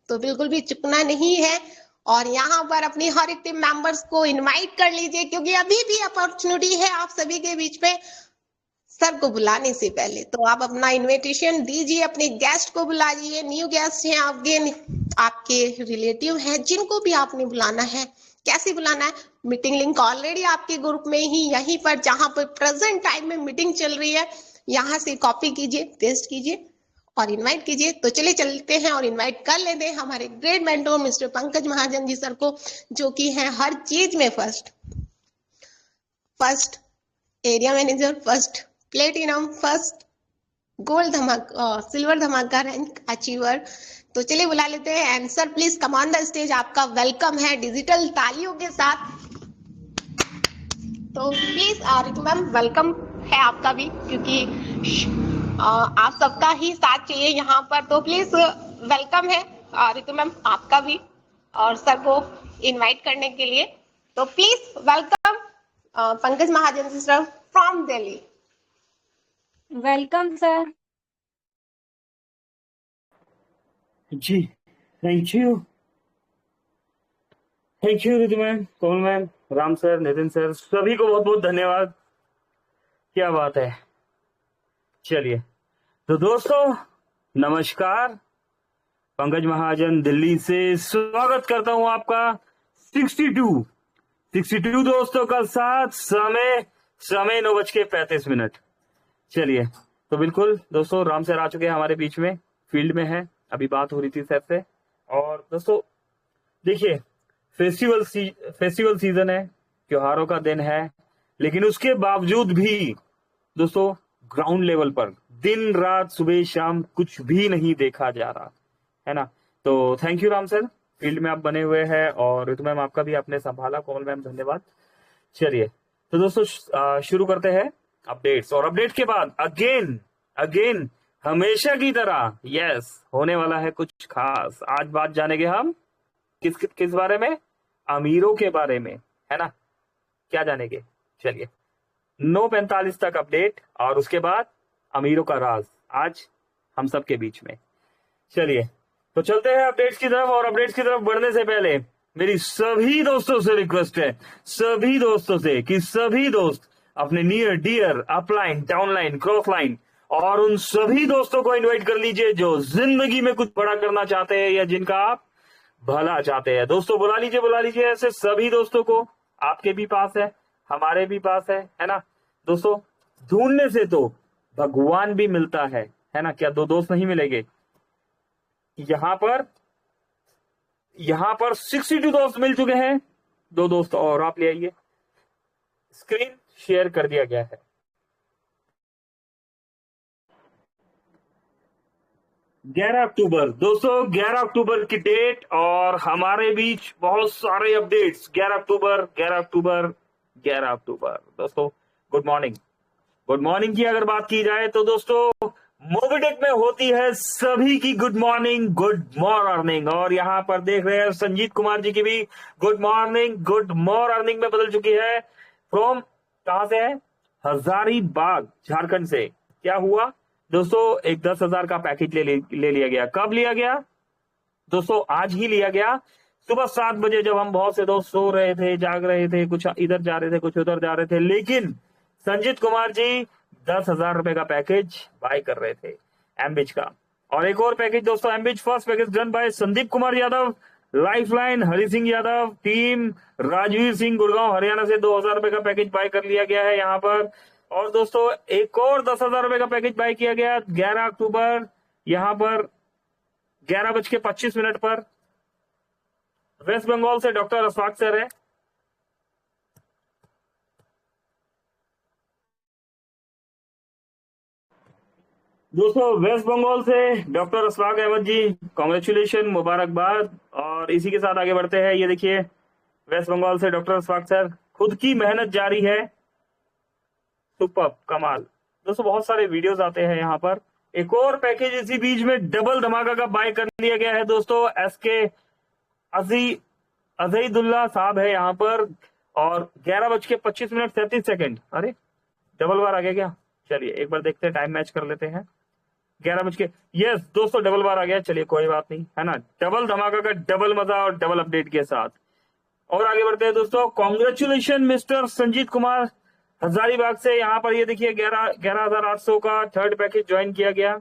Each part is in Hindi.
तो बिल्कुल भी चुकना नहीं है और यहाँ पर अपनी हर एक टीम मेंबर्स को इनवाइट कर लीजिए, क्योंकि अभी भी अपॉर्चुनिटी है आप सभी के बीच में सर को बुलाने से पहले। तो आप अपना इनविटेशन दीजिए, अपने गेस्ट को बुलाइए, न्यू गेस्ट हैं आपके रिलेटिव हैं, जिनको भी आपने बुलाना है। कैसे बुलाना है? मीटिंग लिंक ऑलरेडी आपके ग्रुप में ही यहीं पर जहां पर प्रेजेंट टाइम में मीटिंग चल रही है, यहाँ से कॉपी कीजिए, पेस्ट कीजिए और इनवाइट कीजिए। तो चलिए चलते हैं और इनवाइट कर लेते हैं हमारे great mentor mister Pankaj Mahajan ji sir को, जो कि है हर चीज में first area manager, first platinum, first gold धमाका, सिल्वर धमाका रैंक अचीवर। तो चलिए बुला लेते हैं। And sir please come on the stage, आपका वेलकम है डिजिटल तालियों के साथ। तो प्लीज रितु मैम वेलकम है आपका भी, क्योंकि आप सबका ही साथ चाहिए यहाँ पर। तो प्लीज वेलकम है रितु मैम आपका भी, और सर को इनवाइट करने के लिए। तो please welcome Pankaj Mahajan sir from Delhi. Welcome sir. जी thank you Ritu ma'am, Komal ma'am, Ram sir, Nitin sir, सभी को बहुत बहुत धन्यवाद। क्या बात है। चलिए तो दोस्तों नमस्कार, पंकज महाजन दिल्ली से स्वागत करता हूं आपका 62 दोस्तों का साथ। समय 9:35। चलिए तो बिल्कुल दोस्तों राम सर आ चुके हैं हमारे बीच में, फील्ड में है, अभी बात हो रही थी सर से। और दोस्तों देखिए फेस्टिवल सीजन है, त्योहारों का दिन है, लेकिन उसके बावजूद भी दोस्तों ग्राउंड लेवल पर दिन रात सुबह शाम कुछ भी नहीं देखा जा रहा है ना। तो thank you Ram sir, field में आप बने हुए हैं, और ऋतु मैम आपका भी आपने संभाला, कोमल मैम धन्यवाद। चलिए तो दोस्तों शुरू करते हैं अपडेट्स, और अपडेट के बाद अगेन हमेशा की तरह यस होने वाला है कुछ खास। आज बात जानेंगे हम किस बारे में? अमीरों के बारे में, है ना। क्या जानेंगे? चलिए 9:45 तक अपडेट, और उसके बाद अमीरों का राज आज हम सबके बीच में। चलिए तो चलते हैं अपडेट्स की तरफ, और अपडेट्स की तरफ बढ़ने से पहले मेरी सभी दोस्तों से रिक्वेस्ट है, सभी दोस्तों से, कि सभी दोस्त अपने near dear upline, downline, cross line और उन सभी दोस्तों को इनवाइट कर लीजिए जो जिंदगी में कुछ बड़ा करना चाहते हैं या जिनका आप भला चाहते हैं। दोस्तों बुला लीजिए ऐसे सभी दोस्तों को, आपके भी पास है, हमारे भी पास है ना। दोस्तों ढूंढने से तो भगवान भी मिलता है ना। क्या दो दोस्त नहीं मिलेंगे? यहाँ पर 62 दोस्त मिल चुके हैं, दो दोस्त और आप ले आइए। स्क्रीन शेयर कर दिया गया है। 11 अक्टूबर दोस्तों, 11 अक्टूबर की डेट, और हमारे बीच बहुत सारे अपडेट्स। 11 अक्टूबर दोस्तों, गुड मॉर्निंग की अगर बात की जाए तो दोस्तों मोबिटेक में होती है सभी की गुड मॉर्निंग, और यहाँ पर देख रहे हैं संजीत कुमार जी की भी गुड मॉर्निंग में बदल चुकी है। फ्रॉम कहां से है? हजारीबाग झारखंड से। क्या हुआ दोस्तों? एक 10,000 का पैकेज ले लिया गया। कब लिया गया दोस्तों? आज ही लिया गया, सुबह 7 बजे, जब हम बहुत से दोस्त सो रहे थे, जाग रहे थे, कुछ इधर जा रहे थे, कुछ उधर जा रहे थे, लेकिन संजीत कुमार जी 10,000 रुपए का पैकेज बाय कर रहे थे एमबिच का। और एक और पैकेज दोस्तों, एमबिच first package done by Sandeep Kumar Yadav, lifeline Hari Singh Yadav, team Rajveer Singh Gurgaon Haryana से 2,000 रुपए का पैकेज बाय कर लिया गया है यहाँ पर। और दोस्तों एक और 10,000 रुपए का पैकेज बाय किया गया 11 अक्टूबर, यहाँ पर 11:25 पर। वेस्ट बंगाल से डॉक्टर अशफाक सर है। दोस्तों वेस्ट बंगाल से डॉक्टर अशफाक अहमद जी, कॉन्ग्रेचुलेशन, मुबारकबाद। और इसी के साथ आगे बढ़ते हैं। ये देखिए वेस्ट बंगाल से डॉक्टर अशफाक सर, खुद की मेहनत जारी है, सुपर कमाल। दोस्तों बहुत सारे वीडियोस आते हैं यहाँ पर। एक और पैकेज इसी बीच में डबल धमाका का बाय कर लिया गया है दोस्तों, एसके अजईदुल्ला साहब है यहाँ पर, और 11:25 अरे डबल बार आ गया क्या? चलिए एक बार देखते हैं, टाइम मैच कर लेते हैं। 11 यस दोस्तों, डबल बार आ गया, चलिए कोई बात नहीं, है ना, डबल धमाका का डबल मजा और डबल अपडेट के साथ। और आगे बढ़ते हैं दोस्तों, कॉन्ग्रेचुलेशन मिस्टर संजीत कुमार हजारीबाग से, यहाँ पर ये देखिए 11,800 का थर्ड पैकेज ज्वाइन किया गया।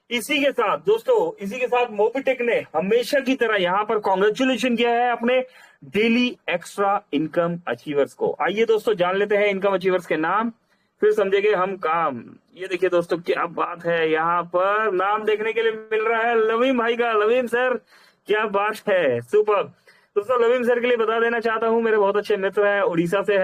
इसी के साथ दोस्तों, इसी के साथ मोबिटेक ने हमेशा की तरह यहाँ पर कॉन्ग्रेचुलेशन किया है अपने डेली एक्स्ट्रा इनकम अचीवर्स को। आइए दोस्तों जान लेते हैं इनकम अचीवर्स के नाम, फिर समझेंगे हम काम। ये देखिए दोस्तों, क्या बात है, यहाँ पर नाम देखने के लिए मिल रहा है लवीम भाई का। लवीम सर, क्या बात है, सुपर। दोस्तों लवीम सर के लिए बता देना चाहता हूँ, मेरे बहुत अच्छे मित्र हैं, उड़ीसा से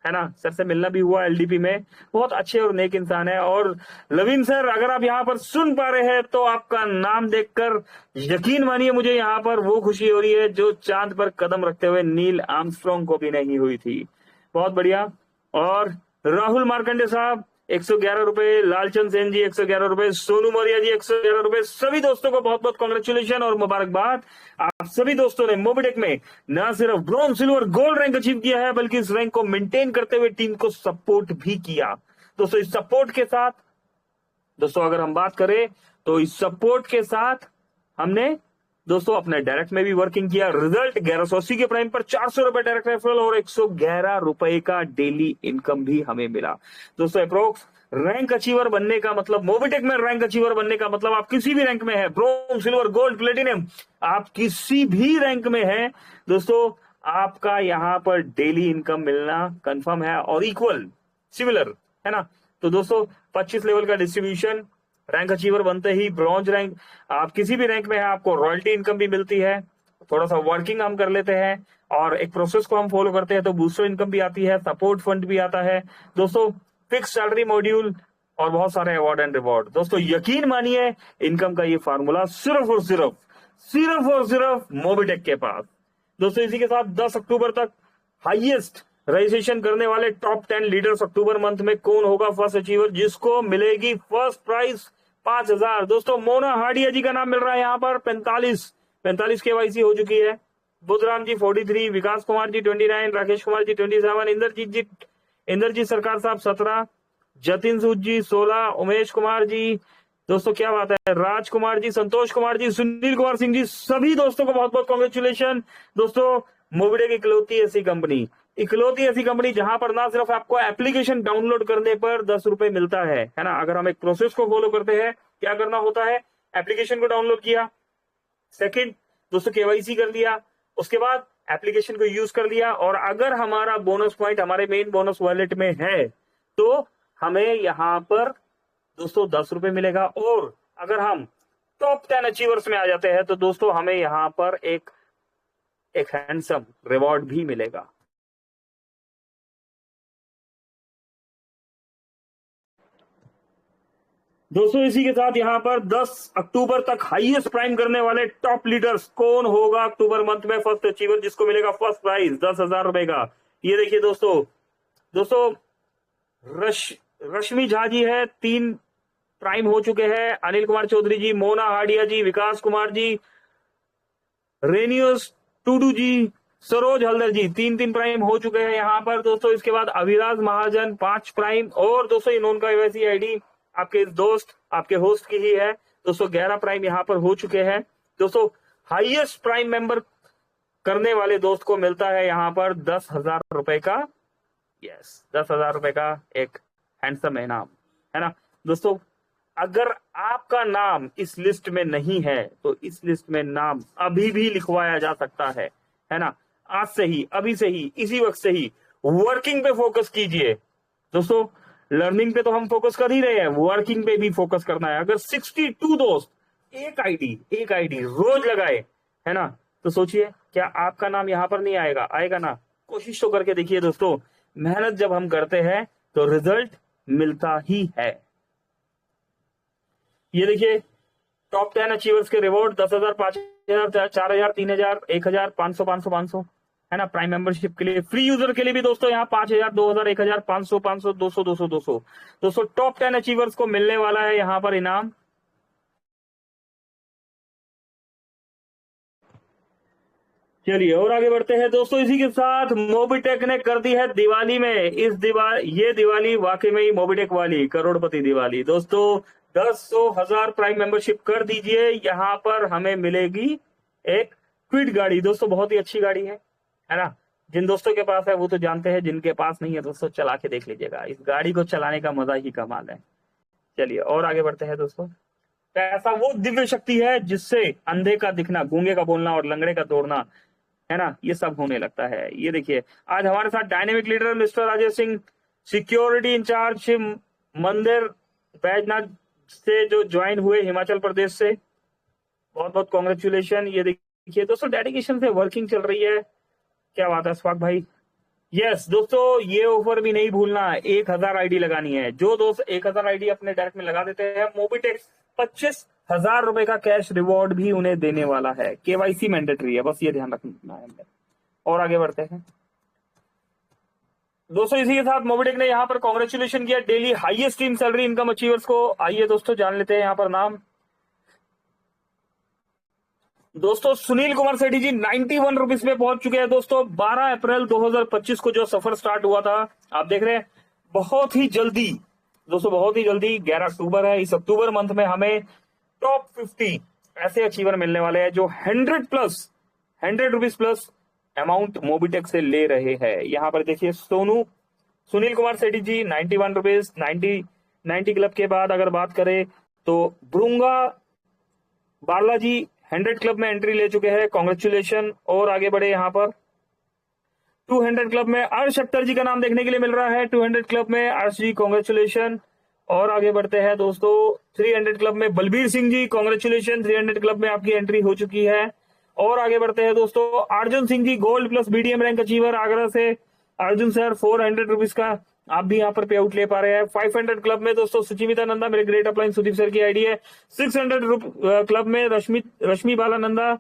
है ना, सर से मिलना भी हुआ एलडीपी में, बहुत अच्छे और नेक इंसान है। और लवीम सर, अगर आप यहाँ पर सुन पा रहे हैं तो आपका नाम देखकर यकीन मानिए मुझे यहाँ पर वो खुशी हो रही है जो चांद पर कदम रखते हुए नील आर्मस्ट्रॉन्ग को भी नहीं हुई थी। बहुत बढ़िया। और राहुल मार्कंडे साहब 111 रुपए, लालचंद सेन जी 111 रुपए, सोनू मौर्य जी 111 रुपए। सभी दोस्तों को बहुत बहुत कॉन्ग्रेचुलेशन और मुबारकबाद। आप सभी दोस्तों ने मोबिटेक में न सिर्फ bronze, silver, gold rank achieve किया है, बल्कि इस रैंक को मेंटेन करते हुए टीम को सपोर्ट भी किया। दोस्तों इस सपोर्ट के साथ, दोस्तों अगर हम बात करें तो इस सपोर्ट के साथ हमने दोस्तों अपने डायरेक्ट में भी वर्किंग किया। रिजल्ट 1180 के प्राइम पर 400 रुपए डायरेक्ट रेफरल और 111 रुपए का डेली इनकम भी हमें मिला। दोस्तों अप्रोक्स रैंक अचीवर बनने का मतलब, मोबिटेक में रैंक अचीवर बनने का मतलब, आप किसी भी रैंक में है, ब्रोंज, सिल्वर, गोल्ड, प्लेटिनम, आप किसी भी रैंक में है दोस्तों, आपका यहाँ पर डेली इनकम मिलना कंफर्म है और इक्वल, सिमिलर, है ना। तो दोस्तों 25 लेवल का डिस्ट्रीब्यूशन, रैंक अचीवर बनते ही ब्रॉन्ज रैंक, आप किसी भी रैंक में है आपको रॉयल्टी इनकम भी मिलती है। थोड़ा सा वर्किंग हम कर लेते हैं और एक प्रोसेस को हम फॉलो करते हैं तो बूस्टर इनकम भी आती है, सपोर्ट फंड भी आता है दोस्तों, फिक्स सैलरी मॉड्यूल और बहुत सारे अवार्ड एंड रिवॉर्ड। दोस्तों यकीन मानिए इनकम का ये फार्मूला सिर्फ और सिर्फ मोबिटेक के पास। दोस्तों इसी के साथ 10 अक्टूबर तक हाईएस्ट रजिस्ट्रेशन करने वाले टॉप 10 लीडर्स अक्टूबर मंथ में कौन होगा फर्स्ट अचीवर जिसको मिलेगी फर्स्ट प्राइज 5,000। दोस्तों मोना हाडिया जी का नाम मिल रहा है यहाँ पर 45 केवाईसी हो चुकी है। बुधराम जी 43, विकास कुमार जी 29, राकेश कुमार जी 27, इंद्रजीत सरकार साहब 17, जतिन सूद जी 16, उमेश कुमार जी, दोस्तों क्या बात है, राज कुमार जी, संतोष कुमार जी, सुनील कुमार सिंह जी, सभी दोस्तों को बहुत बहुत कॉन्ग्रेचुलेशन। दोस्तों मोबिटेक इकलौती ऐसी कंपनी जहां पर ना सिर्फ आपको एप्लीकेशन डाउनलोड करने पर 10 रुपए मिलता है ना, अगर हम एक प्रोसेस को फॉलो करते हैं, क्या करना होता है, एप्लीकेशन को डाउनलोड किया, सेकंड दोस्तों केवाईसी कर लिया, उसके बाद एप्लीकेशन को यूज कर लिया, और अगर हमारा बोनस पॉइंट हमारे मेन बोनस वॉलेट में है तो हमें यहां पर दोस्तों 10 रुपए मिलेगा। और अगर हम टॉप 10 अचीवर्स में आ जाते हैं तो दोस्तों हमें यहां पर एक हैंडसम रिवॉर्ड भी मिलेगा। दोस्तों इसी के साथ यहाँ पर 10 अक्टूबर तक हाईएस्ट प्राइम करने वाले टॉप लीडर्स कौन होगा अक्टूबर मंथ में फर्स्ट अचीवर जिसको मिलेगा फर्स्ट प्राइज 10,000 रुपए का। ये देखिए दोस्तों रश्मि झा जी है, 3 प्राइम हो चुके हैं, अनिल कुमार चौधरी जी, मोना हाडिया जी, विकास कुमार जी, रेनियोस टूडू जी, सरोज हल्दर जी, 3 प्राइम हो चुके हैं यहाँ पर दोस्तों। इसके बाद अभिराज महाजन 5 प्राइम, और दोस्तों इनका वैसी आईडी आपके दोस्त आपके होस्ट की ही है दोस्तों, 11 प्राइम यहाँ पर हो चुके हैं दोस्तों। हाईएस्ट प्राइम मेंबर करने वाले दोस्त को मिलता है यहाँ पर 10,000 रुपए का, 10,000 रुपए का एक हैंडसम इनाम, है ना दोस्तों। अगर आपका नाम इस लिस्ट में नहीं है तो इस लिस्ट में नाम अभी भी लिखवाया जा सकता है ना, आज से ही, अभी से ही, इसी वक्त से ही वर्किंग पे फोकस कीजिए दोस्तों। लर्निंग पे तो हम फोकस कर ही रहे हैं, वर्किंग पे भी फोकस करना है। अगर 62 दोस्त एक आईडी रोज लगाए, है ना, तो सोचिए क्या आपका नाम यहां पर नहीं आएगा? आएगा ना। कोशिश तो करके देखिए दोस्तों, मेहनत जब हम करते हैं तो रिजल्ट मिलता ही है। ये देखिए टॉप 10 अचीवर्स के रिवॉर्ड 10,000, 5,000, 4,000, 3,000, 1,000, 500, 500, 500, है ना। प्राइम मेंबरशिप के लिए, फ्री यूजर के लिए भी दोस्तों यहाँ 5,000, 2,000, 1,000, 500, 500, 200, 200, 200 दोस्तों टॉप 10 अचीवर्स को मिलने वाला है यहाँ पर इनाम। चलिए और आगे बढ़ते हैं दोस्तों। इसी के साथ मोबिटेक ने कर दी है दिवाली में ये दिवाली वाकई में ही मोबिटेक वाली करोड़पति दिवाली दोस्तों। 10,000 प्राइम मेंबरशिप कर दीजिए। यहाँ पर हमें मिलेगी एक क्विड गाड़ी। दोस्तों बहुत ही अच्छी गाड़ी है ना। जिन दोस्तों के पास है वो तो जानते हैं, जिनके पास नहीं है दोस्तों चला के देख लीजिएगा। इस गाड़ी को चलाने का मजा ही कमाल है। चलिए और आगे बढ़ते हैं दोस्तों। ऐसा वो दिव्य शक्ति है जिससे अंधे का दिखना, गूंगे का बोलना और लंगड़े का दौड़ना, है ना, ये सब होने लगता है। ये देखिए आज हमारे साथ dynamic leader mister Rajesh Singh, security in charge मंदिर बैजनाथ से जो ज्वाइन हुए हिमाचल प्रदेश से। बहुत बहुत कॉन्ग्रेचुलेशन। ये देखिए दोस्तों डेडिकेशन से वर्किंग चल रही है। क्या बात है स्वाग भाई। यस दोस्तों ये ऑफर भी नहीं भूलना, 1000 आईडी लगानी है। जो दोस्त 1000 आईडी अपने डायरेक्ट में लगा देते हैं, मोबिटेक 25,000 रुपए का कैश रिवॉर्ड भी उन्हें देने वाला है। केवाईसी मैंडेटरी है, बस ये ध्यान रखना है। और आगे बढ़ते हैं दोस्तों। इसी के साथ मोबिटेक ने यहाँ पर कॉन्ग्रेचुलेशन किया daily highest team salary income achievers को। आइए दोस्तों जान लेते हैं यहाँ पर नाम। दोस्तों सुनील कुमार सेठी जी 91 रुपीज में पहुंच चुके हैं दोस्तों। 12 अप्रैल 2025 को जो सफर स्टार्ट हुआ था, आप देख रहे हैं बहुत ही जल्दी दोस्तों, बहुत ही जल्दी 11 अक्टूबर है। इस अक्टूबर मंथ में हमें टॉप 50 ऐसे अचीवर मिलने वाले हैं जो 100 रुपीज प्लस अमाउंट मोबिटेक से ले रहे हैं। यहाँ पर देखिए सुनील कुमार सेठी जी 91 रुपीज। 90 क्लब के बाद अगर बात करें तो ब्रुंगा बालाजी 100 क्लब में एंट्री ले चुके हैं, कॉन्ग्रेचुलेशन। और आगे बढ़े यहाँ पर 200 क्लब में अर्श अख्तर जी का नाम देखने के लिए मिल रहा है। 200 क्लब में अर्श जी कॉन्ग्रेचुलेशन। और आगे बढ़ते हैं दोस्तों 300 क्लब में बलबीर सिंह जी कॉन्ग्रेचुलेशन। 300 क्लब में आपकी एंट्री हो चुकी है। और आगे बढ़ते हैं दोस्तों Arjun Singh ji gold plus BDM rank achiever Agra से। अर्जुन सर 400 रुपीज का आप भी यहाँ पर पे आउट ले पा रहे हैं। 500 क्लब में दोस्तों सुचिमिता नंदा मेरे ग्रेट अपलाइन सुदीप सर की आईडी है। 600 क्लब में रश्मि बाला नंदा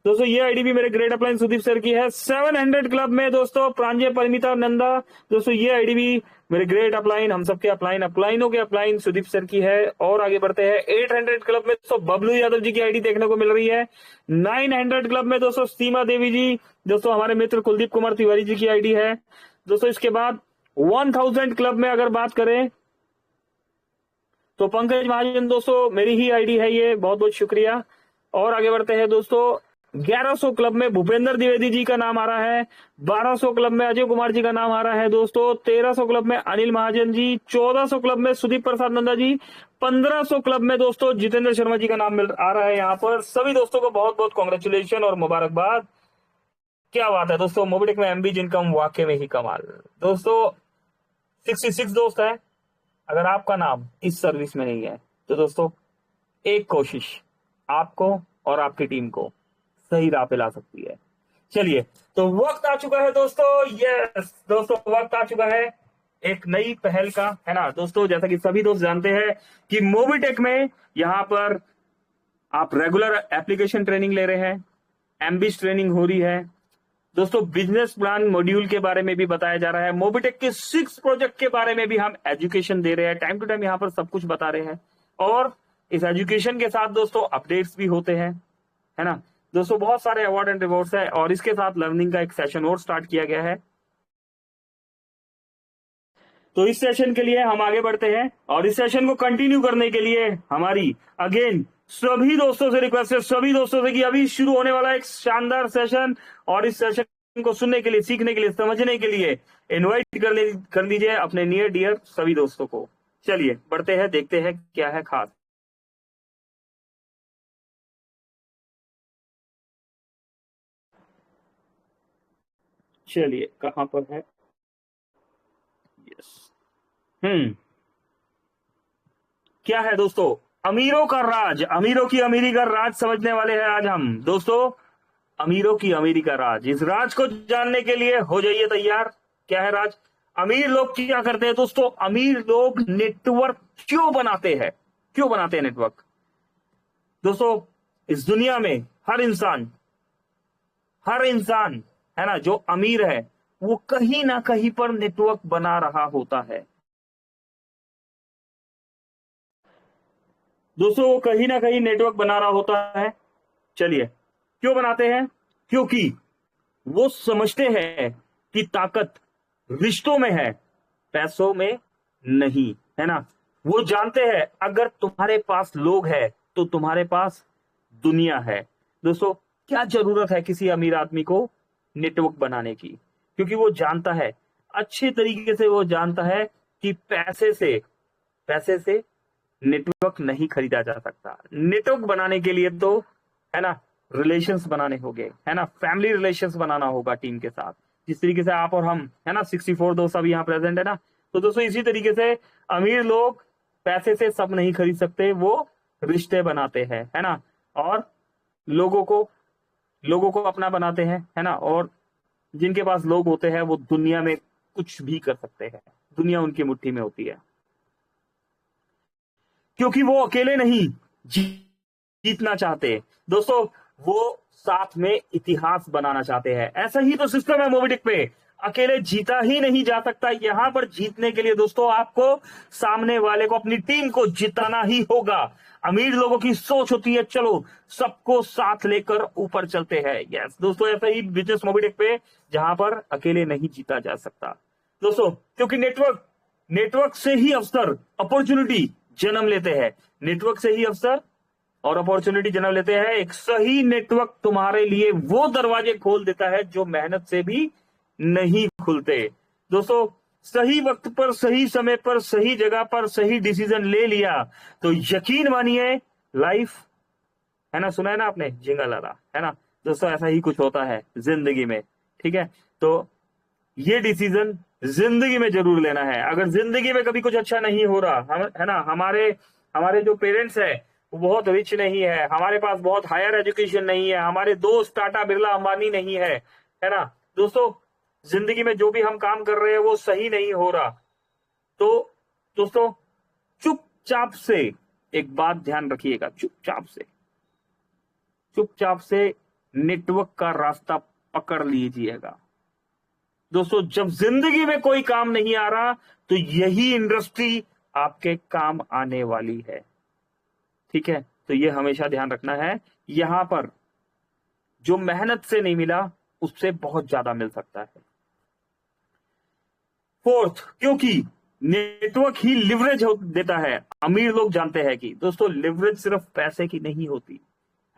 दोस्तों, ये आईडी भी मेरे ग्रेट अपलाइन सुदीप सर की है। 700 क्लब में दोस्तों प्रांजय परिमिता नंदा दोस्तों, ये आईडी भी मेरे ग्रेट अपलाइन, हम सबके अपलाइनों के अपलाइन सुदीप सर की है। और आगे बढ़ते हैं 800 क्लब में दोस्तों बबलू यादव जी की आईडी देखने को मिल रही है। 900 क्लब में दोस्तों सीमा देवी जी दोस्तों हमारे मित्र कुलदीप कुमार तिवारी जी की आईडी है दोस्तों। इसके बाद 1000 क्लब में अगर बात करें तो पंकज महाजन दोस्तों मेरी ही आईडी है ये, बहुत बहुत शुक्रिया। और आगे बढ़ते हैं दोस्तों 1100 क्लब में भूपेंद्र द्विवेदी जी का नाम आ रहा है। 1200 क्लब में अजय कुमार जी का नाम आ रहा है दोस्तों। 1300 क्लब में अनिल महाजन जी। 1400 क्लब में सुदीप प्रसाद नंदा जी। 1500 क्लब में दोस्तों जितेंद्र शर्मा जी का नाम आ रहा है। यहाँ पर सभी दोस्तों को बहुत बहुत कॉन्ग्रेचुलेशन और मुबारकबाद। क्या बात है दोस्तों, मोबिटेक में एमबीज इनकम वाकई में ही कमाल। दोस्तों 66 दोस्त है, अगर आपका नाम इस सर्विस में नहीं है तो दोस्तों एक कोशिश आपको और आपकी टीम को सही राह पे ला सकती है। चलिए तो वक्त आ चुका है दोस्तों, यस दोस्तों वक्त आ चुका है एक नई पहल का, है ना दोस्तों। जैसा कि सभी दोस्त जानते हैं कि मोबिटेक में यहाँ पर आप रेगुलर एप्लीकेशन ट्रेनिंग ले रहे हैं, एमबीज ट्रेनिंग हो रही है दोस्तों, बिजनेस प्लान मॉड्यूल के बारे में भी बताया जा रहा है, मोबिटेक के 6 प्रोजेक्ट के बारे में भी हम एजुकेशन दे रहे हैं, टाइम टू टाइम यहाँ पर सब कुछ बता रहे हैं। और इस एजुकेशन के साथ दोस्तों अपडेट्स भी होते हैं, है ना दोस्तों। बहुत सारे अवार्ड एंड रिवॉर्ड्स है और इसके साथ लर्निंग का एक सेशन और स्टार्ट किया गया है। तो इस सेशन के लिए हम आगे बढ़ते हैं और इस सेशन को कंटिन्यू करने के लिए हमारी अगेन सभी दोस्तों से रिक्वेस्ट है, सभी दोस्तों से कि अभी शुरू होने वाला एक शानदार सेशन, और इस सेशन को सुनने के लिए, सीखने के लिए, समझने के लिए इनवाइट कर लीजिए अपने नियर डियर सभी दोस्तों को। चलिए बढ़ते हैं, देखते हैं क्या है खास। चलिए कहां पर है, यस क्या है दोस्तों, अमीरों का राज, अमीरों की अमीरी का राज समझने वाले हैं आज हम दोस्तों। अमीरों की अमीरी का राज, इस राज को जानने के लिए हो जाइए तैयार। क्या है राज? अमीर लोग क्या करते हैं दोस्तों, अमीर लोग नेटवर्क क्यों बनाते हैं, क्यों बनाते हैं नेटवर्क दोस्तों। इस दुनिया में हर इंसान है ना जो अमीर है वो कहीं ना कहीं पर नेटवर्क बना रहा होता है दोस्तों, वो कहीं ना कहीं नेटवर्क बना रहा होता है। चलिए क्यों बनाते हैं? क्योंकि वो समझते हैं कि ताकत रिश्तों में है, पैसों में नहीं, है ना। वो जानते हैं अगर तुम्हारे पास लोग है तो तुम्हारे पास दुनिया है। दोस्तों, क्या जरूरत है किसी अमीर आदमी को नेटवर्क बनाने की? क्योंकि वो जानता है, अच्छे तरीके से वो जानता है कि पैसे से नेटवर्क नहीं खरीदा जा सकता। नेटवर्क बनाने के लिए तो, है ना, रिलेशंस बनाने होंगे, है ना, फैमिली रिलेशंस बनाना होगा टीम के साथ। जिस तरीके से आप और हम, है ना, 64 दोस्त अभी यहाँ प्रेजेंट है ना, तो दोस्तों इसी तरीके से अमीर लोग पैसे से सब नहीं खरीद सकते, वो रिश्ते बनाते हैं, है ना, और लोगों को अपना बनाते हैं, है ना। और जिनके पास लोग होते हैं वो दुनिया में कुछ भी कर सकते हैं, दुनिया उनकी मुट्ठी में होती है, क्योंकि वो अकेले नहीं जीतना चाहते दोस्तों, वो साथ में इतिहास बनाना चाहते हैं। ऐसा ही तो सिस्टम है मोबिडिक पे, अकेले जीता ही नहीं जा सकता। यहां पर जीतने के लिए दोस्तों आपको सामने वाले को, अपनी टीम को जिताना ही होगा। अमीर लोगों की सोच होती है चलो सबको साथ लेकर ऊपर चलते हैं। यस दोस्तों, ऐसा ही बिजनेस मोबिडिक पे, जहां पर अकेले नहीं जीता जा सकता दोस्तों, क्योंकि नेटवर्क से ही अवसर, अपॉर्चुनिटी जन्म लेते हैं। नेटवर्क से ही अवसर और अपॉर्चुनिटी जन्म लेते हैं। एक सही नेटवर्क तुम्हारे लिए वो दरवाजे खोल देता है जो मेहनत से भी नहीं खुलते। दोस्तों, सही वक्त पर, सही समय पर, सही जगह पर सही डिसीजन ले लिया तो यकीन मानिए लाइफ, है ना, सुना है ना आपने जिंगलाला, है ना दोस्तों, ऐसा ही कुछ होता है जिंदगी में। ठीक है, तो ये डिसीजन जिंदगी में जरूर लेना है। अगर जिंदगी में कभी कुछ अच्छा नहीं हो रहा, है ना, हमारे जो पेरेंट्स है वो बहुत रिच नहीं है, हमारे पास बहुत हायर एजुकेशन नहीं है, हमारे दोस्त टाटा बिरला अंबानी नहीं है ना दोस्तों, जिंदगी में जो भी हम काम कर रहे हैं वो सही नहीं हो रहा, तो दोस्तों चुपचाप से एक बात ध्यान रखिएगा, चुपचाप से नेटवर्क का रास्ता पकड़ लीजिएगा। दोस्तों, जब जिंदगी में कोई काम नहीं आ रहा तो यही इंडस्ट्री आपके काम आने वाली है। ठीक है, तो ये हमेशा ध्यान रखना है। यहां पर जो मेहनत से नहीं मिला उससे बहुत ज्यादा मिल सकता है। फोर्थ, क्योंकि नेटवर्क ही लिवरेज देता है। अमीर लोग जानते हैं कि दोस्तों लिवरेज सिर्फ पैसे की नहीं होती,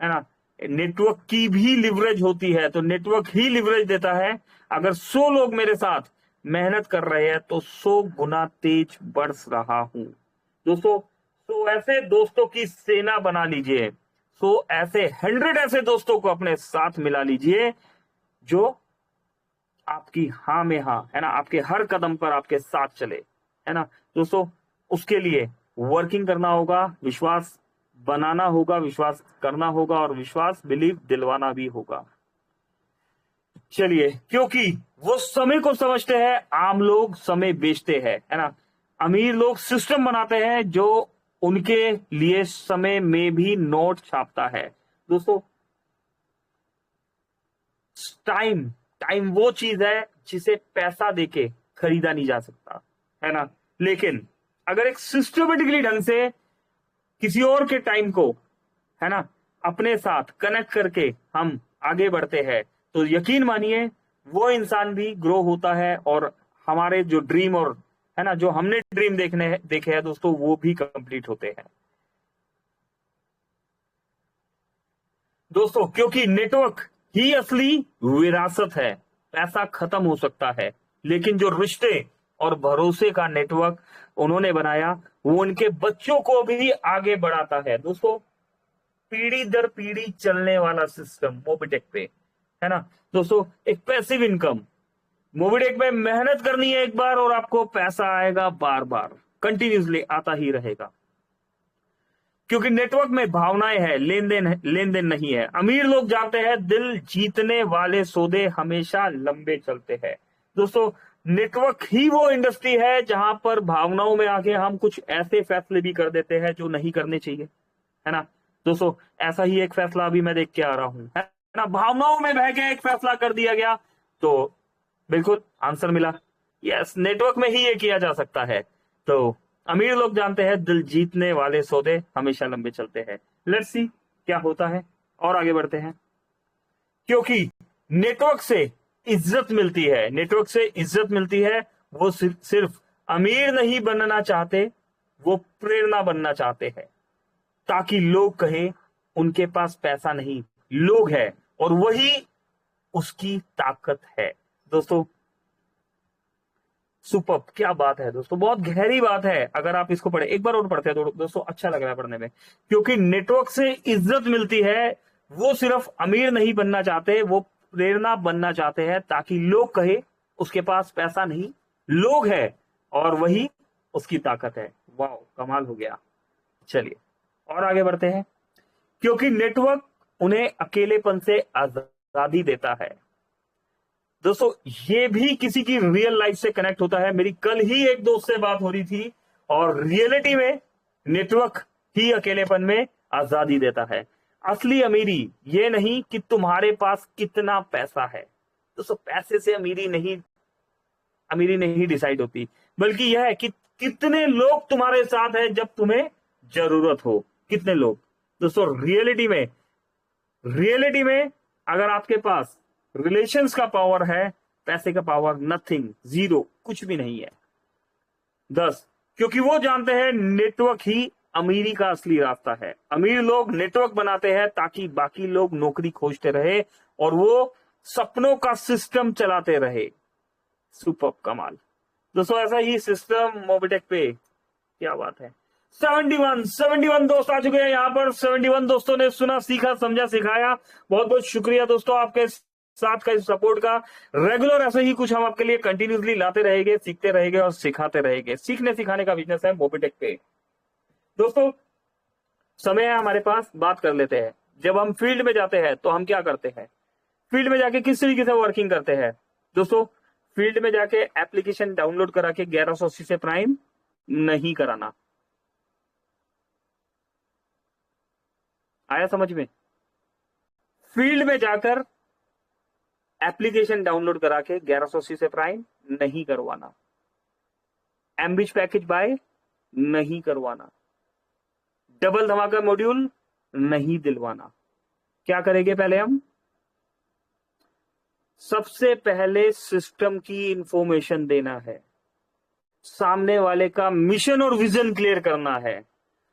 है ना, नेटवर्क की भी लिवरेज होती है। तो नेटवर्क ही लिवरेज देता है। अगर 100 लोग मेरे साथ मेहनत कर रहे हैं तो 100 गुना तेज बढ़ रहा हूं दोस्तों। तो ऐसे दोस्तों की सेना बना लीजिए, 100 ऐसे दोस्तों को अपने साथ मिला लीजिए जो आपकी हाँ में हाँ, है ना, आपके हर कदम पर आपके साथ चले, है ना दोस्तों। उसके लिए वर्किंग करना होगा, विश्वास बनाना होगा, विश्वास करना होगा और विश्वास बिलीव दिलवाना भी होगा। चलिए, क्योंकि वो समय को समझते हैं, आम लोग समय बेचते हैं, है ना। अमीर लोग सिस्टम बनाते हैं जो उनके लिए समय में भी नोट छापता है दोस्तों। टाइम वो चीज है जिसे पैसा देके खरीदा नहीं जा सकता, है ना। लेकिन अगर एक सिस्टमेटिकली ढंग से किसी और के टाइम को, है ना, अपने साथ कनेक्ट करके हम आगे बढ़ते हैं तो यकीन मानिए वो इंसान भी ग्रो होता है और हमारे जो ड्रीम और, है ना, जो हमने ड्रीम देखे हैं दोस्तों वो भी कंप्लीट होते हैं दोस्तों। क्योंकि नेटवर्क ही असली विरासत है। पैसा खत्म हो सकता है लेकिन जो रिश्ते और भरोसे का नेटवर्क उन्होंने बनाया वो उनके बच्चों को भी आगे बढ़ाता है दोस्तों। पीढ़ी दर पीढ़ी चलने वाला सिस्टम मोबिटेक पे, है ना दोस्तों। एक पैसिव इनकम, मोबिटेक में मेहनत करनी है एक बार और आपको पैसा आएगा बार बार, कंटिन्यूसली आता ही रहेगा। क्योंकि नेटवर्क में भावनाएं है, लेन देन नहीं है। अमीर लोग जानते हैं दिल जीतने वाले सौदे हमेशा लंबे चलते हैं दोस्तों। नेटवर्क ही वो इंडस्ट्री है जहां पर भावनाओं में आके हम कुछ ऐसे फैसले भी कर देते हैं जो नहीं करने चाहिए, है ना दोस्तों। ऐसा ही एक फैसला अभी मैं देख के आ रहा हूं, है ना, भावनाओं में बह के एक फैसला कर दिया गया तो बिल्कुल आंसर मिला। यस, नेटवर्क में ही ये किया जा सकता है। तो अमीर लोग जानते हैं दिल जीतने वाले सौदे हमेशा लंबे चलते हैं। लेट्स सी क्या होता है और आगे बढ़ते हैं। क्योंकि नेटवर्क से इज्जत मिलती है, नेटवर्क से इज्जत मिलती है। वो सिर्फ अमीर नहीं बनना चाहते, वो प्रेरणा बनना चाहते हैं, ताकि लोग कहे उनके पास पैसा नहीं, लोग है, और वही उसकी ताकत है। दोस्तों सुपर, क्या बात है दोस्तों, बहुत गहरी बात है। अगर आप इसको पढ़े, एक बार और पढ़ते हैं दोस्तों, अच्छा लग रहा है पढ़ने में, क्योंकि नेटवर्क से इज्जत मिलती है। वो सिर्फ अमीर नहीं बनना चाहते, वो प्रेरणा बनना चाहते हैं, ताकि लोग कहे उसके पास पैसा नहीं, लोग है, और वही उसकी ताकत है। वाह, कमाल हो गया। चलिए और आगे बढ़ते हैं। क्योंकि नेटवर्क उन्हें अकेलेपन से आजादी देता है। दोस्तों ये भी किसी की रियल लाइफ से कनेक्ट होता है। मेरी कल ही एक दोस्त से बात हो रही थी, और रियलिटी में नेटवर्क ही अकेलेपन में आजादी देता है। असली अमीरी ये नहीं कि तुम्हारे पास कितना पैसा है। दोस्तों पैसे से अमीरी नहीं डिसाइड होती, बल्कि यह है कि कितने लोग तुम्हारे साथ हैं जब तुम्हें जरूरत हो। कितने लोग। दोस्तों रियलिटी में अगर आपके पास रिलेशंस का पावर है, पैसे का पावर नथिंग, जीरो, कुछ भी नहीं है। 10, क्योंकि वो जानते हैं नेटवर्क ही अमीरी का असली रास्ता है। अमीर लोग नेटवर्क बनाते हैं ताकि बाकी लोग नौकरी खोजते रहे और वो सपनों का सिस्टम चलाते रहे। सुपर, कमाल। दोस्तों ऐसा ही सिस्टम मोबिटेक पे, क्या बात है। 71 दोस्त आ चुके हैं यहाँ पर। 71 दोस्तों ने सुना, सीखा, समझा, सिखाया। बहुत बहुत शुक्रिया दोस्तों आपके साथ का इस सपोर्ट का। रेगुलर ऐसे ही कुछ हम आपके लिए कंटिन्यूसली लाते रहेंगे, सीखते रहेंगे और सिखाते रहेंगे। सीखने सिखाने का बिजनेस है मोबिटेक पे। दोस्तों समय है हमारे पास, बात कर लेते हैं। जब हम फील्ड में जाते हैं तो हम क्या करते हैं, फील्ड में जाके किस तरीके से वर्किंग करते हैं। दोस्तों फील्ड में जाके एप्लीकेशन डाउनलोड करा के 1180 से प्राइम नहीं कराना। आया समझ में। फील्ड में जाकर एप्लीकेशन डाउनलोड करा के 1180 से प्राइम नहीं करवाना। एमबिच पैकेज बाय नहीं करवाना। डबल धमाका मॉड्यूल नहीं दिलवाना। क्या करेंगे पहले हम, सबसे पहले सिस्टम की इंफॉर्मेशन देना है, सामने वाले का मिशन और विजन क्लियर करना है,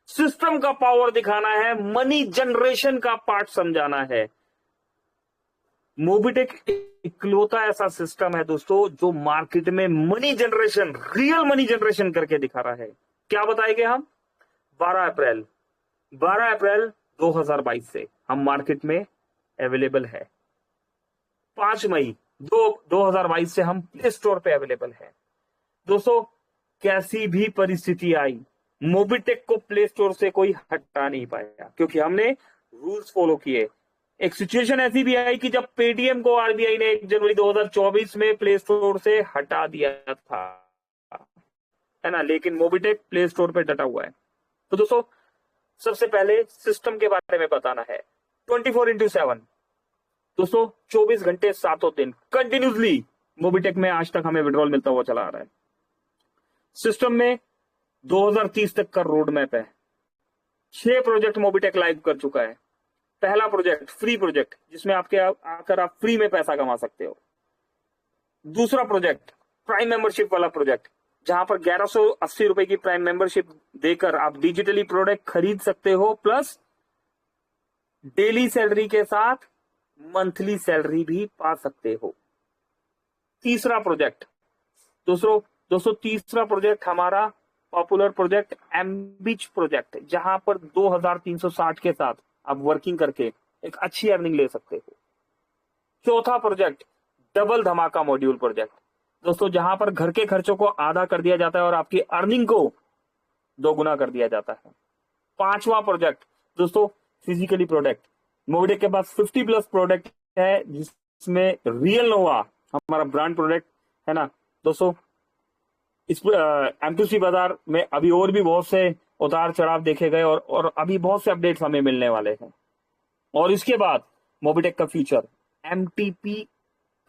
सिस्टम का पावर दिखाना है, मनी जनरेशन का पार्ट समझाना है। मोबिटेक इकलौता ऐसा सिस्टम है दोस्तों जो मार्केट में money generation, real money generation करके दिखा रहा है। क्या बताएंगे हम, 12 अप्रैल 2022 से हम मार्केट में अवेलेबल है। 5 मई 2022 से हम प्ले स्टोर पे अवेलेबल है। दोस्तों कैसी भी परिस्थिति आई, मोबिटेक को प्ले स्टोर से कोई हटा नहीं पाया, क्योंकि हमने रूल्स फॉलो किए। एक सिचुएशन ऐसी भी आई कि जब पेटीएम को आरबीआई ने 1 जनवरी 2024 में प्ले स्टोर से हटा दिया था, है ना, लेकिन मोबिटेक प्ले स्टोर पे डटा हुआ है। तो दोस्तों सबसे पहले सिस्टम के बारे में बताना है। 24/7 दोस्तों 24 घंटे 7 दिन कंटिन्यूसली मोबिटेक में आज तक हमें विड्रॉल मिलता हुआ चला आ रहा है। सिस्टम में 2030 तक का रोड मैप है। 6 प्रोजेक्ट मोबिटेक लाइव कर चुका है। पहला प्रोजेक्ट फ्री प्रोजेक्ट, जिसमें आपके आकर आप फ्री में पैसा कमा सकते हो। दूसरा प्रोजेक्ट प्राइम मेंबरशिप वाला प्रोजेक्ट, जहां पर 1180 रुपए की प्राइम मेंबरशिप देकर आप डिजिटली प्रोडक्ट खरीद सकते हो, प्लस डेली सैलरी के साथ मंथली सैलरी भी पा सकते हो। तीसरा प्रोजेक्ट दोस्तों तीसरा प्रोजेक्ट हमारा पॉपुलर प्रोजेक्ट एम्बिच प्रोजेक्ट, जहां पर 2360 के साथ आप वर्किंग करके एक अच्छी अर्निंग ले सकते हो। चौथा प्रोजेक्ट डबल धमाका मॉड्यूल प्रोजेक्ट, दोस्तों जहां पर घर के खर्चों को आधा कर दिया जाता है और आपकी अर्निंग को 2 गुना कर दिया जाता है। 5वां प्रोजेक्ट दोस्तों फिजिकली प्रोडक्ट, मोबिटेक के पास 50+ प्रोडक्ट है, जिसमें रियल नोवा हमारा ब्रांड प्रोडक्ट है ना। दोस्तों इस M2C बाजार में अभी और भी बहुत से उतार चढ़ाव देखे गए और अभी बहुत से अपडेट्स हमें मिलने वाले हैं। और इसके बाद मोबिटेक का future MTP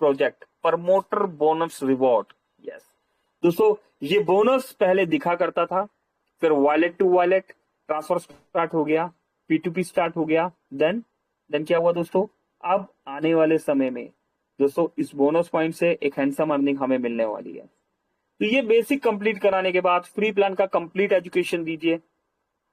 project, promoter bonus reward. Yes दोस्तों, ये बोनस पहले दिखा करता था, फिर wallet to wallet transfer start हो गया, P2P स्टार्ट हो गया, देन क्या हुआ दोस्तों, अब आने वाले समय में दोस्तों इस बोनस पॉइंट से एक हैंडसम अर्निंग हमें मिलने वाली है। तो ये बेसिक कंप्लीट कराने के बाद फ्री प्लान का कंप्लीट एजुकेशन दीजिए,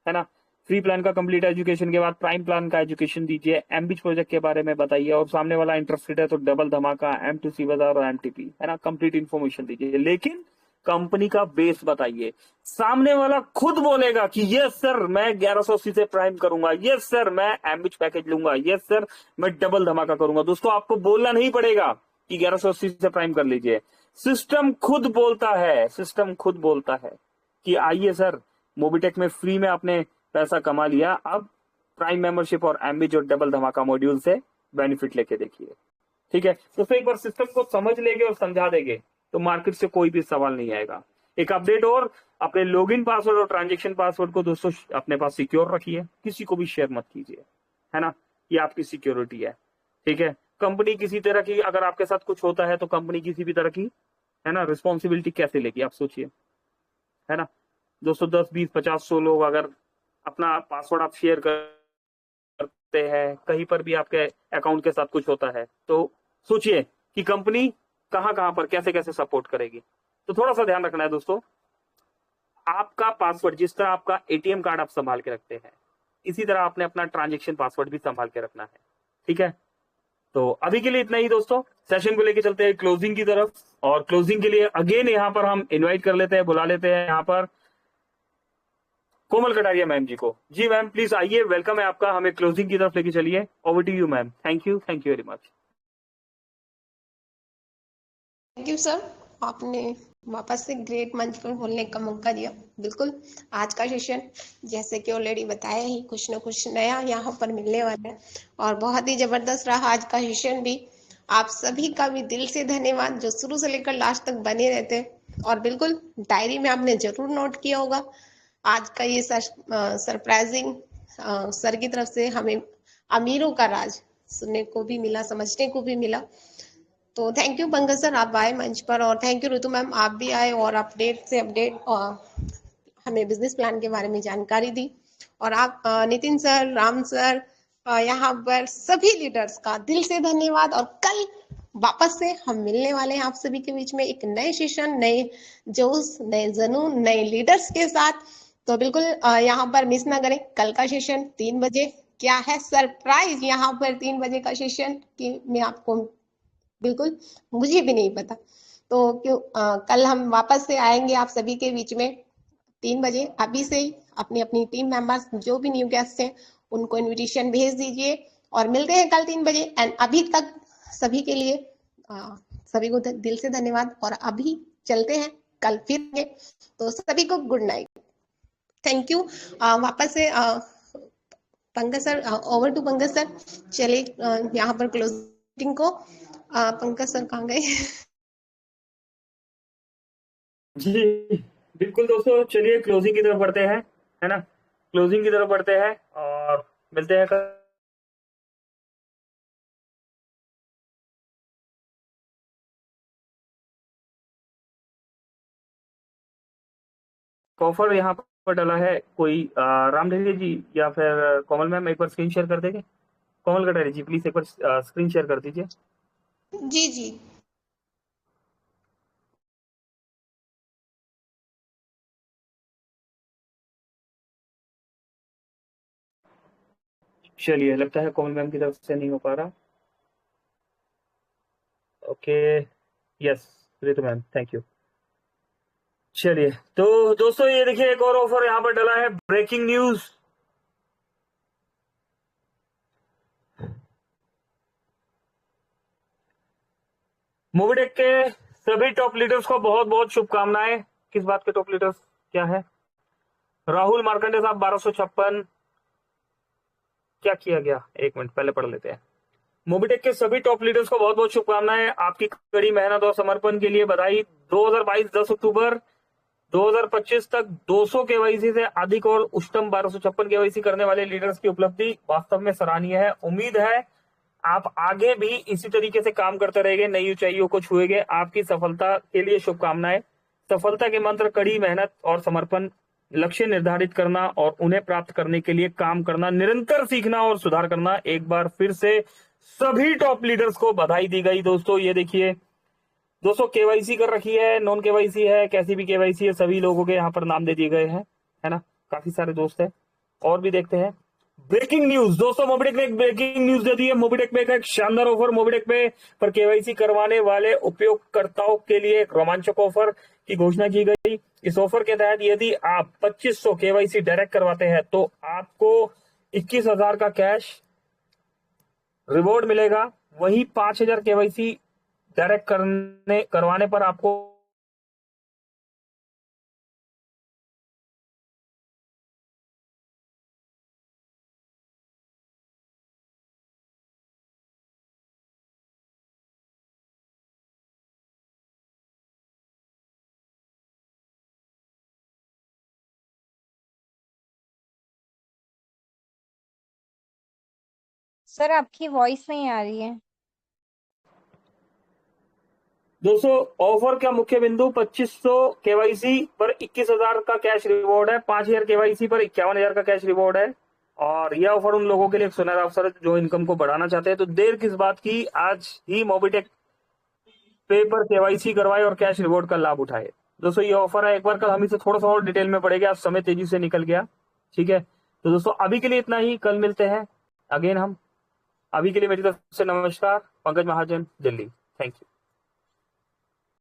है ना। फ्री प्लान का कंप्लीट एजुकेशन के बाद प्राइम प्लान का एजुकेशन दीजिए, एमबीच प्रोजेक्ट के बारे में बताइए, और सामने वाला इंटरेस्टेड है तो डबल धमाका, M2C बाजार और MTP, है ना, कंप्लीट इन्फॉर्मेशन दीजिए। लेकिन कंपनी का बेस बताइए। सामने वाला खुद बोलेगा कि यस सर मैं 1180 से प्राइम करूंगा, यस सर मैं एमबीच पैकेज लूंगा, यस सर मैं डबल धमाका करूंगा। दोस्तों आपको बोलना नहीं पड़ेगा कि 1180 से प्राइम कर लीजिए, सिस्टम खुद बोलता है, सिस्टम खुद बोलता है कि आइए सर, मोबिटेक में फ्री में आपने पैसा कमा लिया, अब प्राइम मेंबरशिप और एमबीच और डबल धमाका मॉड्यूल से बेनिफिट लेके देखिए। ठीक है, तो फिर एक बार सिस्टम को समझ लेंगे और समझा देंगे तो मार्केट से कोई भी सवाल नहीं आएगा। एक अपडेट और, अपने लॉगिन पासवर्ड और ट्रांजैक्शन पासवर्ड को दोस्तों अपने पास सिक्योर रखिए, किसी को भी शेयर मत कीजिए, है ना, ये आपकी सिक्योरिटी है। ठीक है, कंपनी किसी तरह की, अगर आपके साथ कुछ होता है तो कंपनी किसी भी तरह की, है ना, रिस्पॉन्सिबिलिटी कैसे लेगी आप सोचिए, है ना। दोस्तों 10, 20, 50, 100 लोग अगर अपना पासवर्ड आप शेयर करते हैं, कहीं पर भी आपके अकाउंट के साथ कुछ होता है, तो सोचिए कि कंपनी कहां कहां पर कैसे कैसे सपोर्ट करेगी। तो थोड़ा सा ध्यान रखना है दोस्तों, आपका पासवर्ड, जिस तरह आपका एटीएम कार्ड आप संभाल के रखते हैं, इसी तरह आपने अपना ट्रांजैक्शन पासवर्ड भी संभाल के रखना है। ठीक है, तो अभी के लिए इतना ही दोस्तों, सेशन को लेके चलते हैं क्लोजिंग की तरफ। और क्लोजिंग के लिए अगेन यहाँ पर हम इनवाइट कर लेते हैं, बुला लेते हैं यहाँ पर कोमल कटारिया मैम जी को। जी मैम प्लीज आइए, वेलकम है आपका, हमें क्लोजिंग की तरफ लेके चलिए। Over to you ma'am, thank you very much. Thank you sir, आपने वापस से ग्रेट मंच पर बोलने का मौका दिया। बिल्कुल, आज का सेशन जैसे कि ऑलरेडी बताया ही, कुछ ना कुछ नया यहाँ पर मिलने वाला है और बहुत ही जबरदस्त रहा आज का सेशन भी। आप सभी का भी दिल से धन्यवाद जो शुरू से लेकर लास्ट तक बने रहते हैं। और बिल्कुल डायरी में आपने जरूर नोट किया होगा आज का ये सरप्राइजिंग सर की तरफ से हमें अमीरों का राज सुनने को भी मिला, समझने को भी मिला। तो थैंक यू पंकज सर, आप आए मंच पर, और थैंक यू ऋतु मैम, आप भी आए और अपडेट से अपडेट हमें बिजनेस प्लान के बारे में जानकारी दी। और आप नितिन सर, राम सर, यहाँ पर सभी लीडर्स का दिल से धन्यवाद। और कल वापस से हम मिलने वाले हैं आप सभी के बीच में एक नए सेशन, नए जोश, नए जुनून, नए लीडर्स के साथ। तो बिल्कुल यहाँ पर मिस ना करें कल का सेशन 3 बजे। क्या है सरप्राइज यहाँ पर 3 बजे का सेशन की मैं आपको बिल्कुल, मुझे भी नहीं पता। तो कल हम वापस से आएंगे आप सभी के बीच में 3 बजे। अभी से ही अपनी अपनी टीम मेंबर्स जो भी न्यू गेस्ट हैं उनको इनविटेशन भेज दीजिए और मिलते हैं कल 3 बजे। एंड अभी तक सभी के लिए सभी को दिल से धन्यवाद और अभी चलते हैं, कल फिर। तो सभी को गुड नाइट, थैंक यू। वापस से Pankaj sir, over to Pankaj sir. चलिए यहाँ पर क्लोजिंग को पंकज सर कहाँ गए? जी बिल्कुल दोस्तों, चलिए क्लोजिंग की तरफ बढ़ते हैं, है ना, क्लोजिंग की तरफ बढ़ते हैं और मिलते हैं कल। ऑफर यहाँ पर डाला है कोई राम धैर्य जी या फिर कोमल मैम, एक बार स्क्रीन शेयर कर देंगे। कोमल कटारी जी प्लीज एक बार स्क्रीन शेयर कर दीजिए। जी जी, चलिए, लगता है कोमल मैम की तरफ से नहीं हो पा रहा। Okay, yes Ritu ma'am, thank you. चलिए, तो दोस्तों ये देखिए एक और ऑफर यहाँ पर डला है, ब्रेकिंग न्यूज। मोबिटेक के सभी टॉप लीडर्स को बहुत बहुत शुभकामनाएं। किस बात के टॉप लीडर्स, क्या है? राहुल मार्कंडे साहब 1256, क्या किया गया, एक मिनट पहले पढ़ लेते हैं। मोबिटेक के सभी टॉप लीडर्स को बहुत बहुत शुभकामनाएं, आपकी कड़ी मेहनत और समर्पण के लिए बधाई। 2022 10 अक्टूबर 2025 तक 200 केवाईसी से अधिक और उच्चतम 1256 केवाईसी करने वाले लीडर्स की उपलब्धि वास्तव में सराहनीय है। उम्मीद है आप आगे भी इसी तरीके से काम करते रहेंगे, नई ऊंचाइयों को छुएंगे। आपकी सफलता के लिए शुभकामनाएं। सफलता के मंत्र कड़ी मेहनत और समर्पण, लक्ष्य निर्धारित करना और उन्हें प्राप्त करने के लिए काम करना, निरंतर सीखना और सुधार करना। एक बार फिर से सभी टॉप लीडर्स को बधाई दी गई। दोस्तों ये देखिए दोस्तों केवाईसी कर रखी है, नॉन केवाईसी है, कैसी भी केवाईसी है, सभी लोगों के यहाँ पर नाम दे दिए गए हैं, है ना। काफी सारे दोस्त हैं। और भी देखते हैं ब्रेकिंग न्यूज। दोस्तों मोबिटेक ने एक ब्रेकिंग न्यूज दे दी है। मोबिटेक पे एक शानदार ऑफर, मोबिटेक पे पर केवाईसी करवाने वाले उपयोगकर्ताओं के लिए एक रोमांचक ऑफर की घोषणा की गई। इस ऑफर के तहत यदि आप 2500 केवाईसी डायरेक्ट करवाते हैं तो आपको 21,000 का कैश रिवॉर्ड मिलेगा। वही 5,000 केवाईसी डायरेक्ट करवाने पर आपको सर आपकी वॉइस नहीं आ रही है। दोस्तों ऑफर का मुख्य बिंदु 2500 केवाईसी पर 21,000 का कैश रिवॉर्ड है, 5,000 केवाईसी पर 51,000 का कैश रिवॉर्ड है। और यह ऑफर उन लोगों के लिए एक सुनहरा अवसर है जो इनकम को बढ़ाना चाहते हैं। तो देर किस बात की, आज ही मोबिटेक पे पर केवाईसी करवाए और कैश रिवॉर्ड का लाभ उठाए। दोस्तों ये ऑफर है, एक बार कल हम इसे थोड़ा सा और डिटेल में पढ़ेंगे, आज समय तेजी से निकल गया, ठीक है। तो दोस्तों अभी के लिए इतना ही, कल मिलते हैं अगेन हम। अभी के लिए मेरी तरफ से नमस्कार, पंकज महाजन, दिल्ली। Thank you.